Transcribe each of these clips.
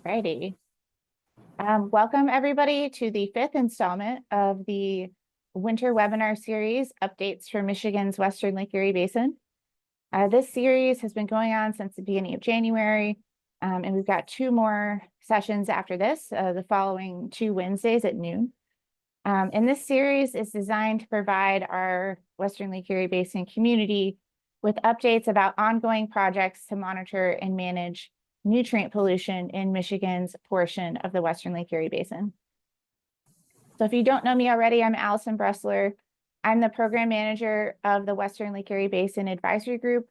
Righty. Welcome everybody to the fifth installment of the winter webinar series, Updates for Michigan's Western Lake Erie Basin. This series has been going on since the beginning of January, and we've got two more sessions after this, the following two Wednesdays at noon. And this series is designed to provide our Western Lake Erie Basin community with updates about ongoing projects to monitor and manage nutrient pollution in Michigan's portion of the Western Lake Erie Basin. So if you don't know me already, I'm Allison Bressler. I'm the program manager of the Western Lake Erie Basin Advisory Group,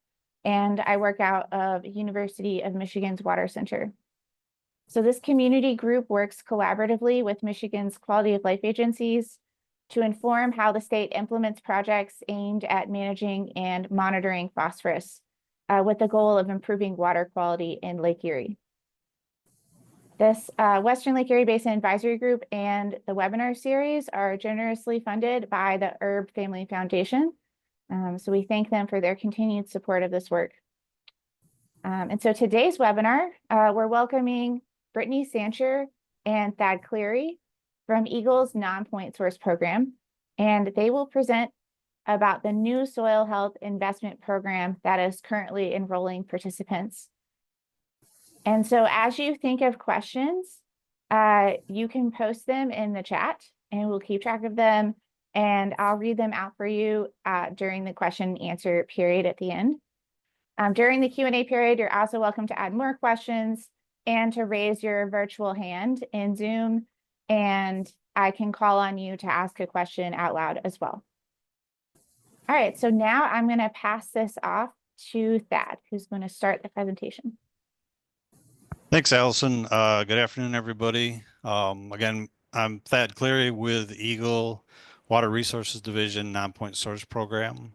and I work out of University of Michigan's Water Center. So this community group works collaboratively with Michigan's quality of life agencies to inform how the state implements projects aimed at managing and monitoring phosphorus, with the goal of improving water quality in Lake Erie. This Western Lake Erie Basin Advisory Group and the webinar series are generously funded by the Herb Family Foundation. So we thank them for their continued support of this work. And so today's webinar, we're welcoming Brittany, Santure, and Thad Cleary from Eagle's nonpoint source program, and they will present about the new soil health investment program that is currently enrolling participants. And so as you think of questions, you can post them in the chat and we'll keep track of them, and I'll read them out for you during the question and answer period at the end. During the Q&A period, you're also welcome to add more questions and to raise your virtual hand in Zoom, and I can call on you to ask a question out loud as well. All right, so now I'm going to pass this off to Thad, who's going to start the presentation. Thanks, Allison. Good afternoon, everybody. Again, I'm Thad Cleary with Eagle Water Resources Division nonpoint source program.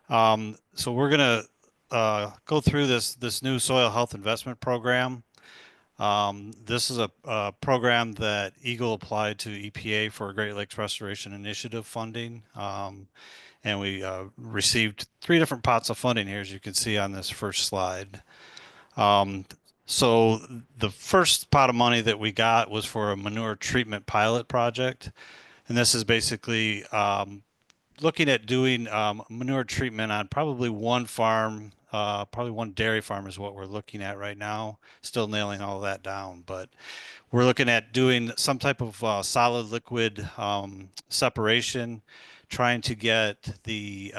So we're going to go through this new soil health investment program. This is a program that Eagle applied to EPA for Great Lakes Restoration Initiative funding. And we received 3 different pots of funding here, as you can see on this first slide. So the first pot of money that we got was for a manure treatment pilot project. And this is basically looking at doing manure treatment on probably one farm, probably one dairy farm is what we're looking at right now. Still nailing all of that down, but we're looking at doing some type of solid liquid separation, trying to get the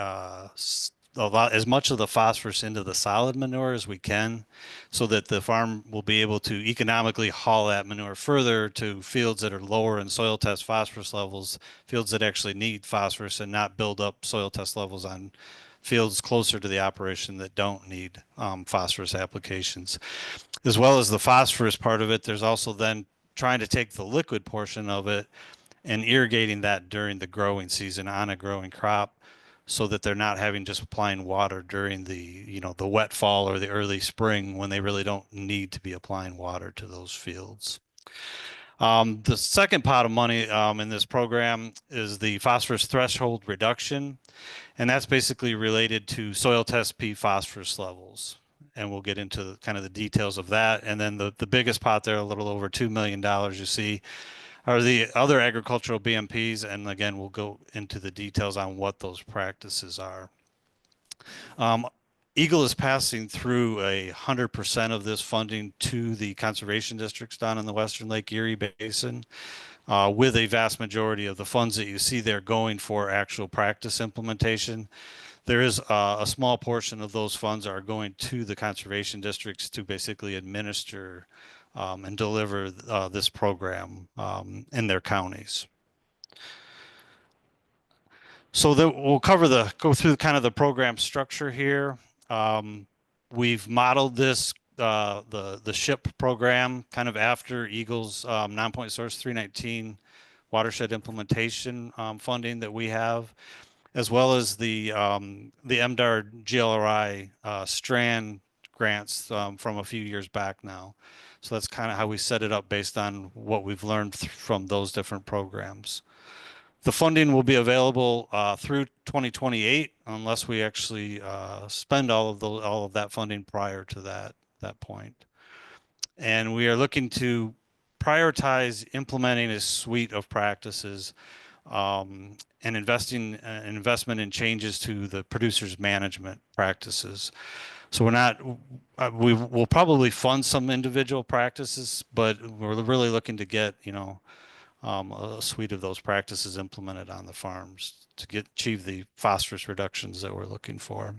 as much of the phosphorus into the solid manure as we can, so that the farm will be able to economically haul that manure further to fields that are lower in soil test phosphorus levels, fields that actually need phosphorus, and not build up soil test levels on fields closer to the operation that don't need phosphorus applications. As well as the phosphorus part of it, there's also then trying to take the liquid portion of it and irrigating that during the growing season on a growing crop, so that they're not having just applying water during the the wet fall or the early spring when they really don't need to be applying water to those fields. The second pot of money in this program is the phosphorus threshold reduction, and that's basically related to soil test P phosphorus levels. And we'll get into kind of the details of that. And then the biggest pot there, a little over $2 million, you see, are the other agricultural BMPs, and again, we'll go into the details on what those practices are. Eagle is passing through 100% of this funding to the conservation districts down in the Western Lake Erie Basin, with a vast majority of the funds that you see there going for actual practice implementation. There is a small portion of those funds are going to the conservation districts to basically administer and deliver this program in their counties. So we'll go through kind of the program structure here. We've modeled this the SHIP program kind of after Eagle's nonpoint source 319 watershed implementation funding that we have, as well as the MDAR GLRI strand grants from a few years back now. So that's kind of how we set it up based on what we've learned from those different programs. The funding will be available through 2028 unless we actually spend all of that funding prior to that point. And we are looking to prioritize implementing a suite of practices and investing investment in changes to the producer's management practices. So we're not, we will probably fund some individual practices, but we're really looking to get, a suite of those practices implemented on the farms to achieve the phosphorus reductions that we're looking for.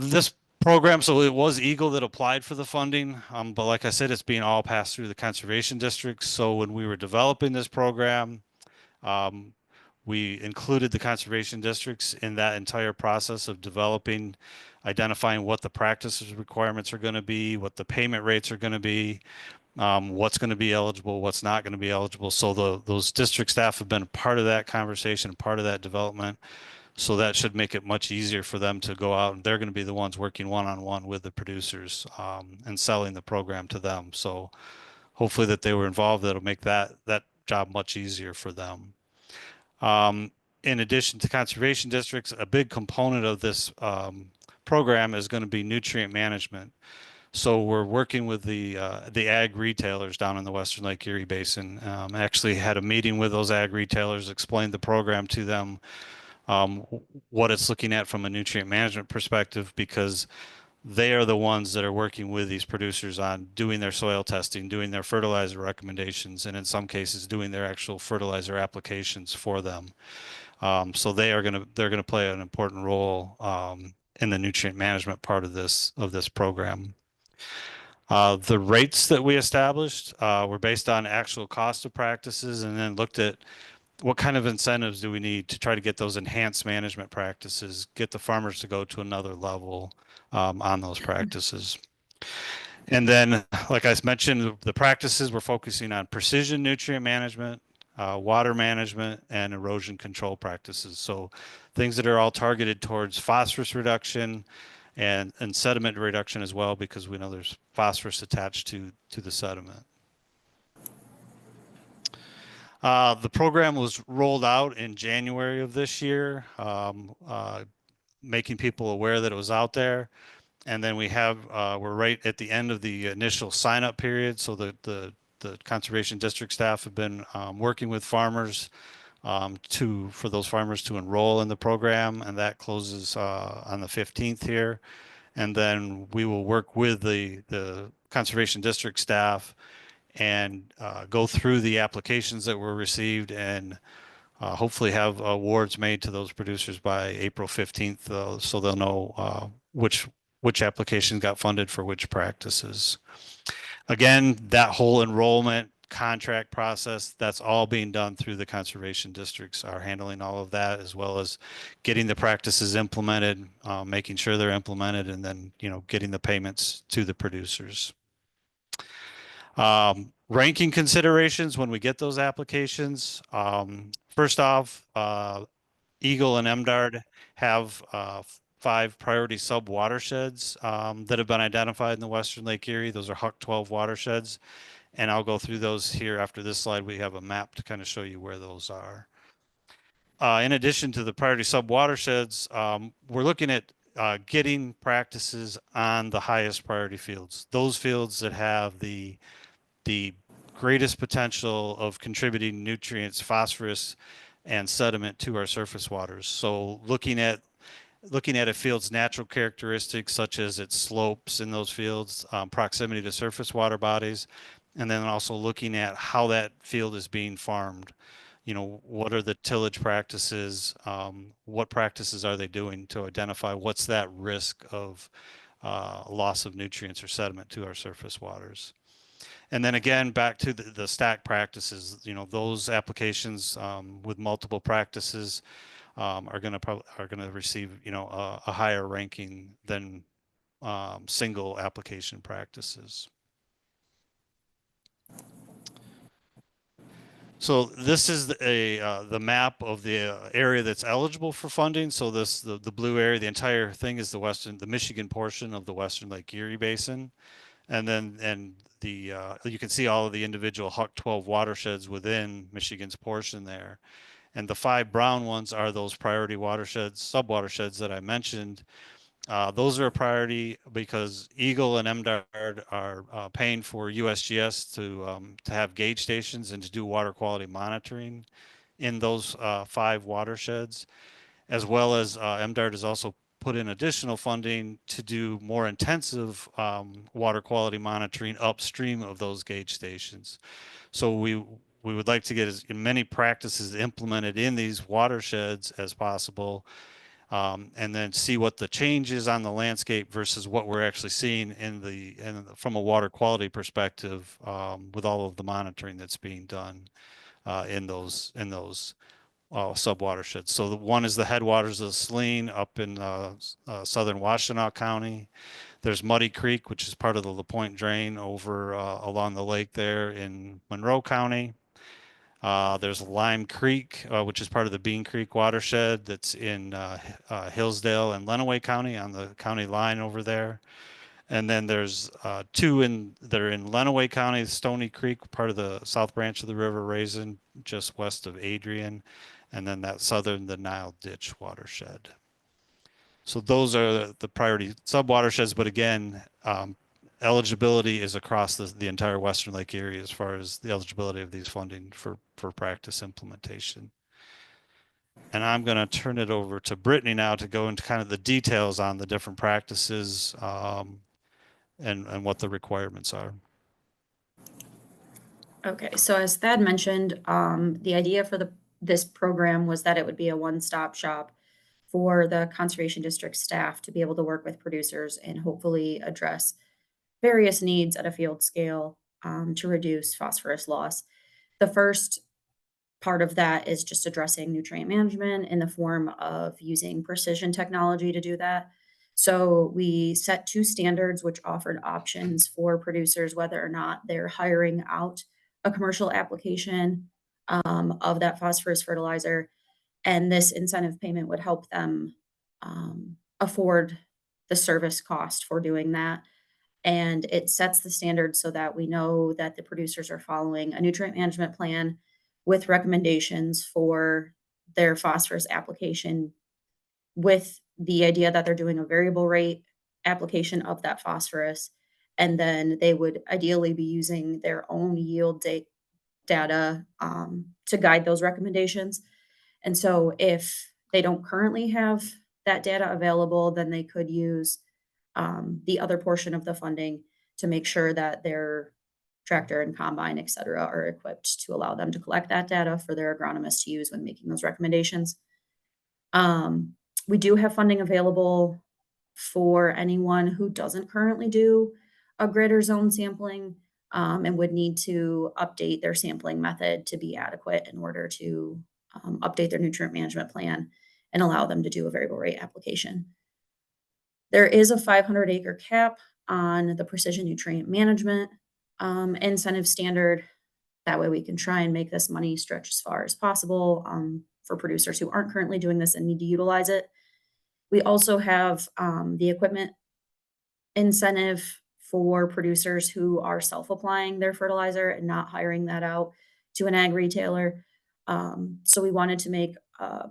This program, so it was Eagle that applied for the funding, but like I said, it's being all passed through the conservation districts. So when we were developing this program, um, we included the conservation districts in that entire process of developing, identifying what the practices requirements are going to be, what the payment rates are going to be, what's going to be eligible, what's not going to be eligible. So those district staff have been a part of that conversation, part of that development. So that should make it much easier for them to go out, and they're going to be the ones working one-on-one with the producers and selling the program to them. So hopefully that they were involved, that'll make that job much easier for them. In addition to conservation districts, a big component of this program is going to be nutrient management. So we're working with the ag retailers down in the Western Lake Erie Basin. Actually had a meeting with those ag retailers, explained the program to them, what it's looking at from a nutrient management perspective, because they are the ones that are working with these producers on doing their soil testing, doing their fertilizer recommendations, and in some cases doing their actual fertilizer applications for them. So they're going to play an important role in the nutrient management part of this program. The rates that we established were based on actual cost of practices, and then looked at what kind of incentives do we need to try to get those enhanced management practices, get the farmers to go to another level on those practices. And then, like I mentioned, the practices we're focusing on precision nutrient management, water management, and erosion control practices. So things that are all targeted towards phosphorus reduction and sediment reduction as well, because we know there's phosphorus attached to the sediment. The program was rolled out in January of this year, making people aware that it was out there. And then we're right at the end of the initial sign up period. So the conservation district staff have been working with farmers for those farmers to enroll in the program, and that closes on the 15th here. And then we will work with the conservation district staff and go through the applications that were received, and hopefully have awards made to those producers by April 15th, so they'll know which application got funded for which practices. Again, that whole enrollment contract process, that's all being done through the conservation districts, are handling all of that, as well as getting the practices implemented, making sure they're implemented, and then getting the payments to the producers. Ranking considerations when we get those applications. First off, Eagle and MDARD have 5 priority sub watersheds that have been identified in the Western Lake Erie. Those are Huck 12 watersheds, and I'll go through those here after this slide. We have a map to kind of show you where those are. In addition to the priority sub watersheds, we're looking at getting practices on the highest priority fields, those fields that have the greatest potential of contributing nutrients, phosphorus, and sediment to our surface waters. So looking at a field's natural characteristics, such as its slopes in those fields, proximity to surface water bodies, and then also looking at how that field is being farmed. What are the tillage practices? What practices are they doing to identify what's that risk of loss of nutrients or sediment to our surface waters? And then again, back to the stack practices, those applications with multiple practices are going to receive, a higher ranking than single application practices. So this is the map of the area that's eligible for funding. So the blue area, the entire thing is the Michigan portion of the Western Lake Erie Basin. And then you can see all of the individual Huck 12 watersheds within Michigan's portion there. And the 5 brown ones are those priority watersheds, sub watersheds that I mentioned. Those are a priority because Eagle and MDARD are paying for USGS to have gauge stations and to do water quality monitoring in those 5 watersheds, as well as MDARD has also put in additional funding to do more intensive water quality monitoring upstream of those gauge stations. So we would like to get as many practices implemented in these watersheds as possible, and then see what the change is on the landscape versus what we're actually seeing from a water quality perspective, with all of the monitoring that's being done in those sub watersheds. So the one is the headwaters of the Saline up in southern Washtenaw County. There's Muddy Creek, which is part of the LaPointe Drain over along the lake there in Monroe County. There's Lime Creek, which is part of the Bean Creek watershed that's in Hillsdale and Lenawee County on the county line over there. And then there's 2 that are in Lenawee County, Stony Creek, part of the south branch of the River Raisin, just west of Adrian, and then that the Nile Ditch watershed. So those are the priority sub watersheds, but again, eligibility is across the entire Western Lake Erie as far as the eligibility of these funding for practice implementation. And I'm going to turn it over to Brittany now to go into kind of the details on the different practices and what the requirements are. Okay, so as Thad mentioned, the idea for this program was that it would be a one-stop shop for the Conservation District staff to be able to work with producers and hopefully address various needs at a field scale to reduce phosphorus loss. The first part of that is just addressing nutrient management in the form of using precision technology to do that. So we set 2 standards which offered options for producers whether or not they're hiring out a commercial application of that phosphorus fertilizer. And this incentive payment would help them afford the service cost for doing that. And it sets the standard so that we know that the producers are following a nutrient management plan with recommendations for their phosphorus application, with the idea that they're doing a variable rate application of that phosphorus. And then they would ideally be using their own yield data to guide those recommendations. And so if they don't currently have that data available, then they could use the other portion of the funding to make sure that their tractor and combine, et cetera, are equipped to allow them to collect that data for their agronomists to use when making those recommendations. We do have funding available for anyone who doesn't currently do a grid or zone sampling and would need to update their sampling method to be adequate in order to update their nutrient management plan and allow them to do a variable rate application. There is a 500-acre cap on the precision nutrient management incentive standard. That way we can try and make this money stretch as far as possible for producers who aren't currently doing this and need to utilize it. We also have the equipment incentive for producers who are self-applying their fertilizer and not hiring that out to an ag retailer. So we wanted to make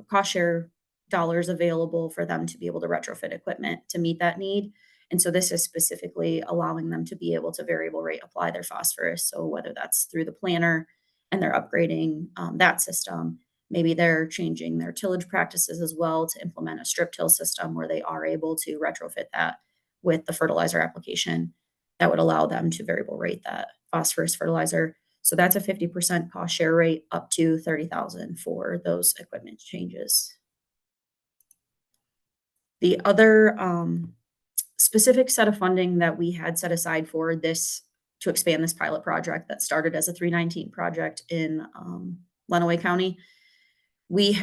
cost share dollars available for them to be able to retrofit equipment to meet that need. And so this is specifically allowing them to be able to variable rate apply their phosphorus. So whether that's through the planter and they're upgrading that system, maybe they're changing their tillage practices as well to implement a strip till system where they are able to retrofit that with the fertilizer application that would allow them to variable rate that phosphorus fertilizer. So that's a 50% cost share rate up to $30,000 for those equipment changes. The other specific set of funding that we had set aside for this to expand this pilot project that started as a 319 project in Lenawee County, we've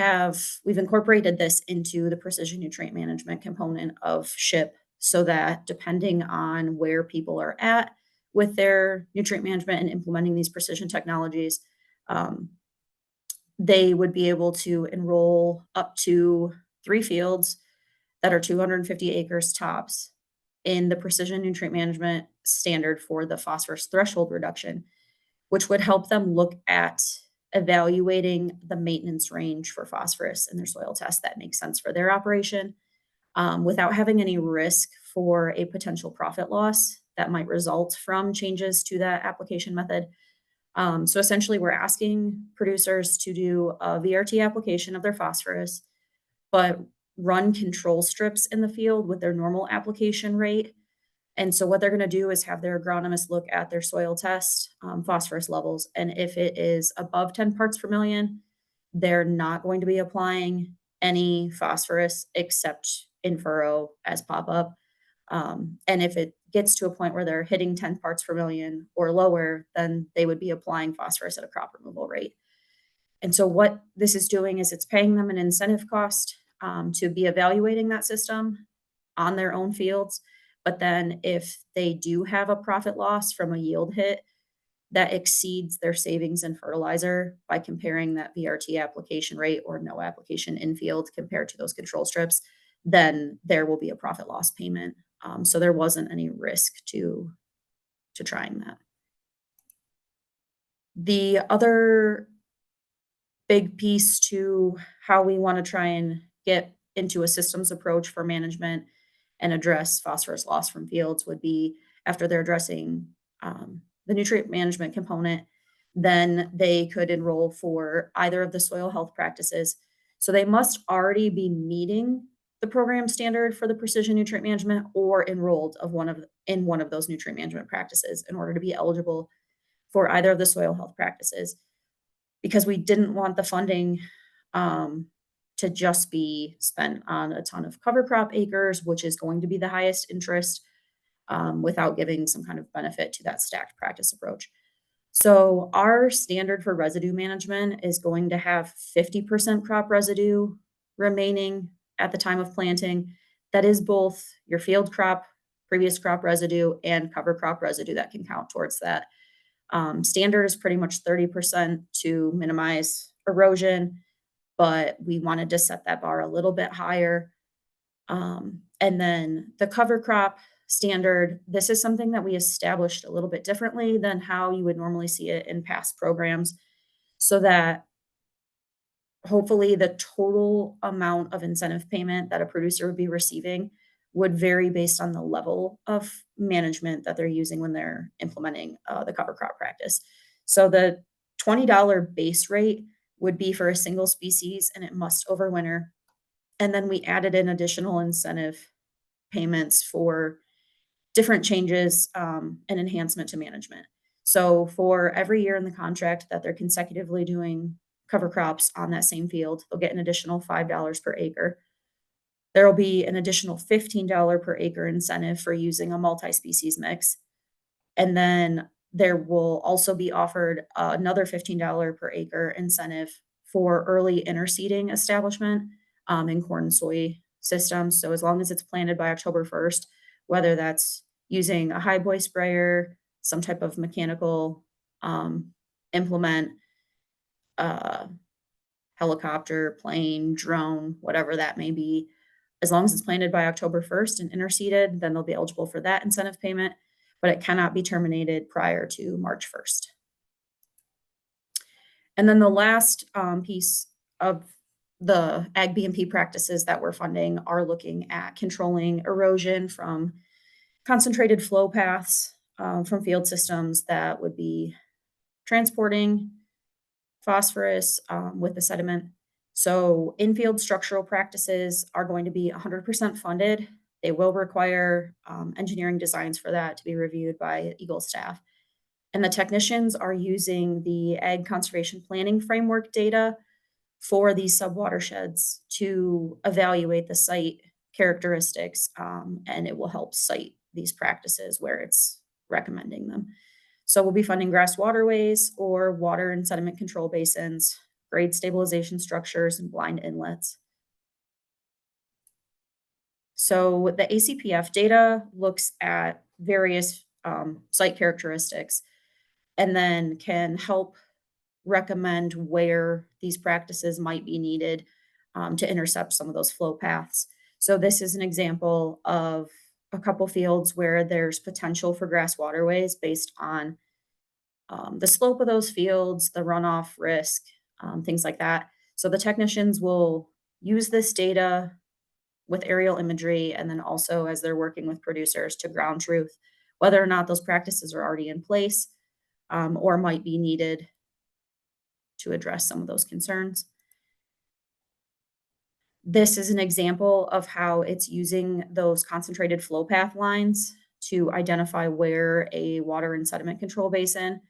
incorporated this into the precision nutrient management component of SHIP so that depending on where people are at with their nutrient management and implementing these precision technologies, they would be able to enroll up to 3 fields that are 250 acres tops in the precision nutrient management standard for the phosphorus threshold reduction, which would help them look at evaluating the maintenance range for phosphorus in their soil test that makes sense for their operation. without having any risk for a potential profit loss that might result from changes to that application method. So essentially, we're asking producers to do a VRT application of their phosphorus, but run control strips in the field with their normal application rate. And so what they're going to do is have their agronomist look at their soil test phosphorus levels. And if it is above 10 parts per million, they're not going to be applying any phosphorus except in furrow as pop-up. And if it gets to a point where they're hitting 10 parts per million or lower, then they would be applying phosphorus at a crop removal rate. And so what this is doing is it's paying them an incentive cost to be evaluating that system on their own fields. But then if they do have a profit loss from a yield hit that exceeds their savings in fertilizer by comparing that VRT application rate or no application in field compared to those control strips, then there will be a profit loss payment. So there wasn't any risk to trying that. The other big piece to how we want to try and get into a systems approach for management and address phosphorus loss from fields would be after they're addressing the nutrient management component, then they could enroll for either of the soil health practices. So they must already be meeting the program standard for the precision nutrient management or enrolled in one of those nutrient management practices in order to be eligible for either of the soil health practices, because we didn't want the funding to just be spent on a ton of cover crop acres, which is going to be the highest interest, without giving some kind of benefit to that stacked practice approach. So our standard for residue management is going to have 50% crop residue remaining at the time of planting. That is both your field crop, previous crop residue, and cover crop residue that can count towards that. Standard is pretty much 30% to minimize erosion, but we wanted to set that bar a little bit higher. And then the cover crop standard, this is something that we established a little bit differently than how you would normally see it in past programs, so that hopefully the total amount of incentive payment that a producer would be receiving would vary based on the level of management that they're using when they're implementing the cover crop practice. So the $20 base rate would be for a single species and it must overwinter. And then we added in additional incentive payments for different changes and enhancement to management. So for every year in the contract that they're consecutively doing cover crops on that same field, they'll get an additional $5 per acre. There will be an additional $15 per acre incentive for using a multi-species mix. And then there will also be offered another $15 per acre incentive for early interseeding establishment in corn and soy systems. So as long as it's planted by October 1st, whether that's using a high boy sprayer, some type of mechanical implement, helicopter, plane, drone, whatever that may be, as long as it's planted by October 1st and interseeded, then they'll be eligible for that incentive payment, but it cannot be terminated prior to March 1st. And then the last piece of the Ag B&P practices that we're funding are looking at controlling erosion from concentrated flow paths from field systems that would be transporting phosphorus with the sediment. So infield structural practices are going to be 100% funded. They will require engineering designs for that to be reviewed by Eagle staff. And the technicians are using the Ag Conservation Planning Framework data for these subwatersheds to evaluate the site characteristics, and it will help cite these practices where it's recommending them. So we'll be funding grass waterways or water and sediment control basins, grade stabilization structures, and blind inlets. So the ACPF data looks at various site characteristics and then can help recommend where these practices might be needed to intercept some of those flow paths. So this is an example of a couple fields where there's potential for grass waterways based on the slope of those fields, the runoff risk, things like that. So the technicians will use this data with aerial imagery, and then also as they're working with producers to ground truth whether or not those practices are already in place or might be needed to address some of those concerns. This is an example of how it's using those concentrated flow path lines to identify where a water and sediment control basin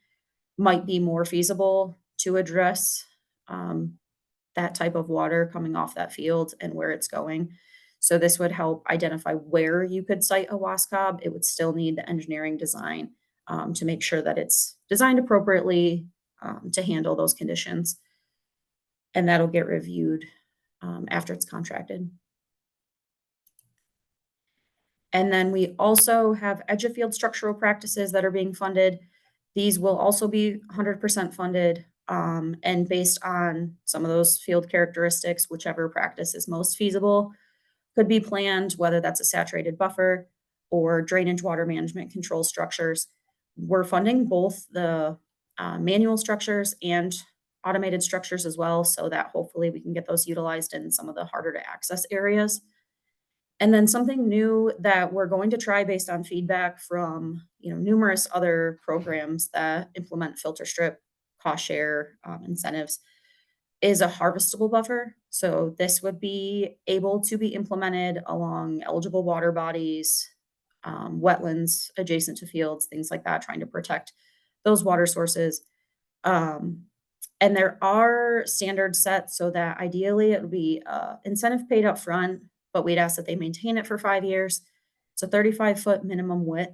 might be more feasible to address that type of water coming off that field and where it's going. So this would help identify where you could site a WASCOB. It would still need the engineering design to make sure that it's designed appropriately to handle those conditions. And that'll get reviewed after it's contracted. And then we also have edge of field structural practices that are being funded. These will also be 100% funded and based on some of those field characteristics, whichever practice is most feasible could be planned, whether that's a saturated buffer or drainage water management control structures. We're funding both the manual structures and automated structures as well, so that hopefully we can get those utilized in some of the harder to access areas. And then something new that we're going to try based on feedback from numerous other programs that implement filter strip, cost share incentives is a harvestable buffer. So this would be able to be implemented along eligible water bodies, wetlands adjacent to fields, things like that, trying to protect those water sources. And there are standards set so that ideally it would be incentive paid up front, but we'd ask that they maintain it for 5 years. It's a 35-foot minimum width,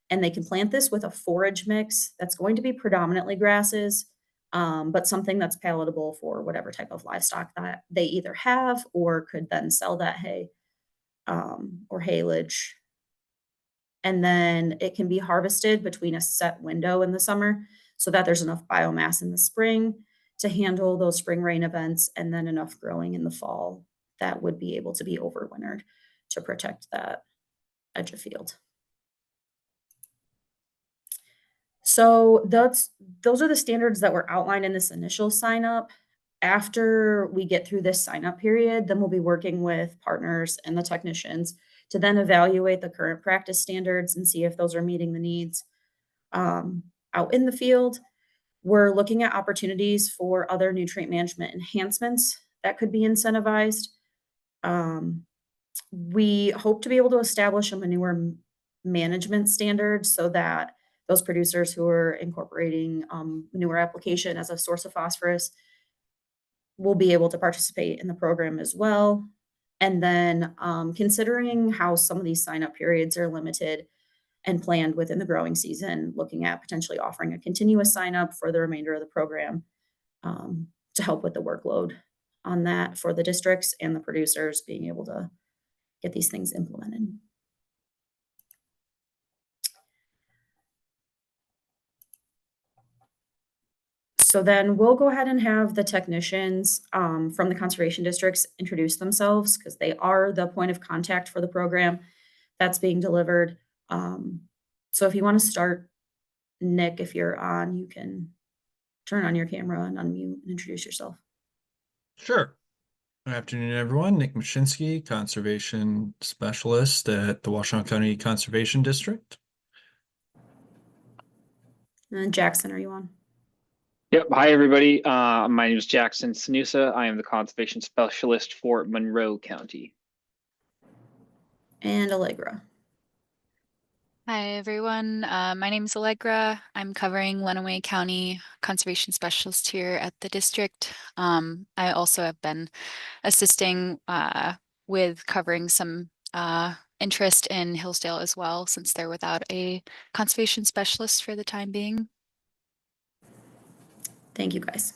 and they can plant this with a forage mix that's going to be predominantly grasses, but something that's palatable for whatever type of livestock that they either have or could then sell that hay or haylage. And then it can be harvested between a set window in the summer so that there's enough biomass in the spring to handle those spring rain events, and then enough growing in the fall that would be able to be overwintered to protect that edge of field. So those are the standards that were outlined in this initial sign up. After we get through this sign up period, then we'll be working with partners and the technicians to then evaluate the current practice standards and see if those are meeting the needs out in the field. We're looking at opportunities for other nutrient management enhancements that could be incentivized. We hope to be able to establish a manure management standard so that those producers who are incorporating manure application as a source of phosphorus will be able to participate in the program as well. And then considering how some of these sign-up periods are limited and planned within the growing season, looking at potentially offering a continuous sign-up for the remainder of the program to help with the workload on that for the districts and the producers being able to get these things implemented. So then we'll go ahead and have the technicians from the conservation districts introduce themselves because they are the point of contact for the program that's being delivered. So if you want to start, Nick, if you're on, you can turn on your camera and unmute and introduce yourself. Sure. Good afternoon, everyone. Nick Mashinsky, Conservation Specialist at the Washtenaw County Conservation District. And then Jackson, are you on? Yep. Hi, everybody. My name is Jackson Sanusa. I am the Conservation Specialist for Monroe County. And Allegra. Hi, everyone. My name is Allegra. I'm covering Lenawee County Conservation Specialist here at the district. I also have been assisting with covering some interest in Hillsdale as well, since they're without a conservation specialist for the time being. Thank you, guys.